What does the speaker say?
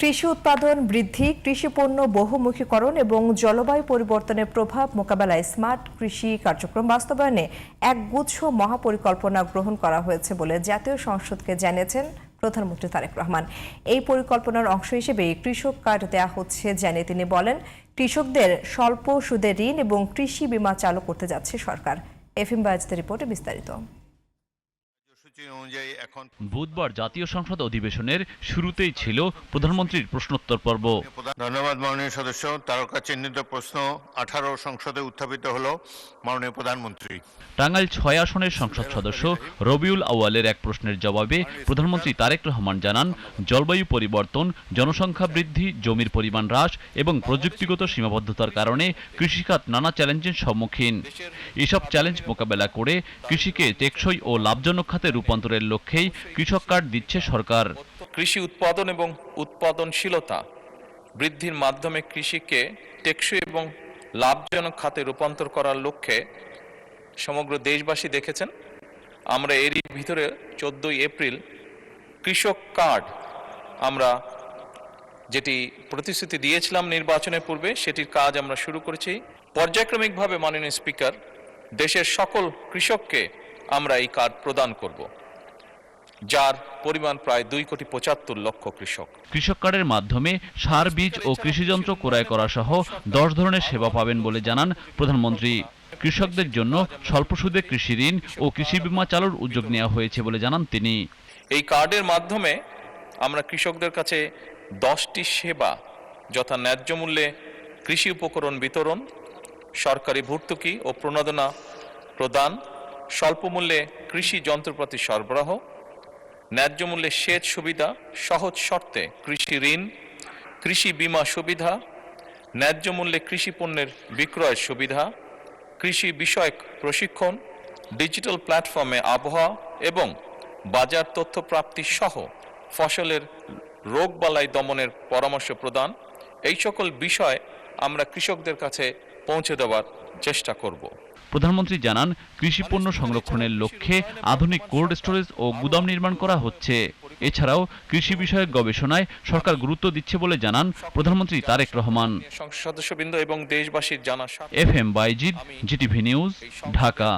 কৃষি উৎপাদন বৃদ্ধি, কৃষি পণ্য বহুমুখীকরণ এবং জলবায়ু পরিবর্তনের প্রভাব মোকাবেলায় স্মার্ট কৃষি কার্যক্রম বাস্তবায়নে একগুচ্ছ মহাপরিকল্পনা গ্রহণ করা হয়েছে বলে জাতীয় সংসদকে জানিয়েছেন প্রধানমন্ত্রী তারেক রহমান। এই পরিকল্পনার অংশ হিসেবে কৃষক কার্ড দেয়া হচ্ছে জানিয়ে তিনি বলেন, কৃষকদের স্বল্প সুদে ঋণ এবং কৃষি বীমা চালু করতে যাচ্ছে সরকার। এফএম বায়াজদের রিপোর্টে বিস্তারিত। বুধবার জাতীয় সংসদ অধিবেশনের শুরুতেই ছিল প্রধানমন্ত্রীর প্রশ্নোত্তর পর্ব। ধন্যবাদ মাননীয় সদস্য। তারকা চিহ্নিত প্রশ্ন 18 সংসদে উত্থাপিত হলো মাননীয় প্রধানমন্ত্রী। টাঙ্গাইল 6 আসনের সংসদ সদস্য রবিউল আউয়ালের এক প্রশ্নের জবাবে প্রধানমন্ত্রী তারেক রহমান জানান, জলবায়ু পরিবর্তন, জনসংখ্যা বৃদ্ধি, জমির পরিমাণ হ্রাস এবং প্রযুক্তিগত সীমাবদ্ধতার কারণে কৃষিখাত নানা চ্যালেঞ্জের সম্মুখীন। এসব চ্যালেঞ্জ মোকাবেলা করে কৃষিকে টেকসই ও লাভজনক খাতে রূপান্তরের লক্ষ্যেই কৃষক কার্ড দিচ্ছে সরকার। কৃষি উৎপাদন এবং উৎপাদনশীলতা বৃদ্ধির মাধ্যমে কৃষিকে টেকসই এবং লাভজনক খাতে রূপান্তর করার লক্ষ্যে সমগ্র দেশবাসী দেখেছেন আমরা এরই ভিতরে 14 এপ্রিল কৃষক কার্ড আমরা যেটি প্রতিশ্রুতি দিয়েছিলাম নির্বাচনের পূর্বে সেটির কাজ আমরা শুরু করেছি। পর্যায়ক্রমিকভাবে মাননীয় স্পিকার দেশের সকল কৃষককে আমরা এই কার্ড প্রদান করব, যার পরিমাণ প্রায় 2,75,00,000 কৃষক। কৃষক কার্ডের মাধ্যমে সার, বীজ ও কৃষিযন্ত্র ক্রয় করা সহ 10 ধরনের সেবা পাবেন বলে জানান প্রধানমন্ত্রী। কৃষকদের জন্য স্বল্প সুদে কৃষি ঋণ ও কৃষি বীমা চালুর উদ্যোগ নেওয়া হয়েছে বলে জানান তিনি। এই কার্ডের মাধ্যমে আমরা কৃষকদের কাছে 10টি সেবা যথা ন্যায্য মূল্যে কৃষি উপকরণ বিতরণ, সরকারি ভর্তুকি ও প্রণোদনা প্রদান, স্বল্প মূল্যে কৃষি যন্ত্রপাতি সরবরাহ, ন্যায্য মূল্যে সেচ সুবিধা, সহজ শর্তে কৃষি ঋণ, কৃষি বীমা সুবিধা, ন্যায্য মূল্যে কৃষি পণ্যের বিক্রয়ের সুবিধা, কৃষি বিষয়ক প্রশিক্ষণ, ডিজিটাল প্ল্যাটফর্মে আবহাওয়া এবং বাজার তথ্য প্রাপ্তি সহ ফসলের রোগবালাই দমনের পরামর্শ প্রদান। এই সকল বিষয় আমরা কৃষকদের কাছে পৌঁছে দেওয়ার চেষ্টা করব। প্রধানমন্ত্রী জানান, কৃষি পণ্য সংরক্ষণের লক্ষ্যে আধুনিক কোল্ড স্টোরেজ ও গুদাম নির্মাণ করা হচ্ছে। এছাড়াও কৃষি বিষয়ক গবেষণায় সরকার গুরুত্ব দিচ্ছে বলে জানান প্রধানমন্ত্রী তারেক রহমান। সংসদ সদস্যবৃন্দ এবং দেশবাসীর জানা FM Bayezid, GTV news, Dhaka.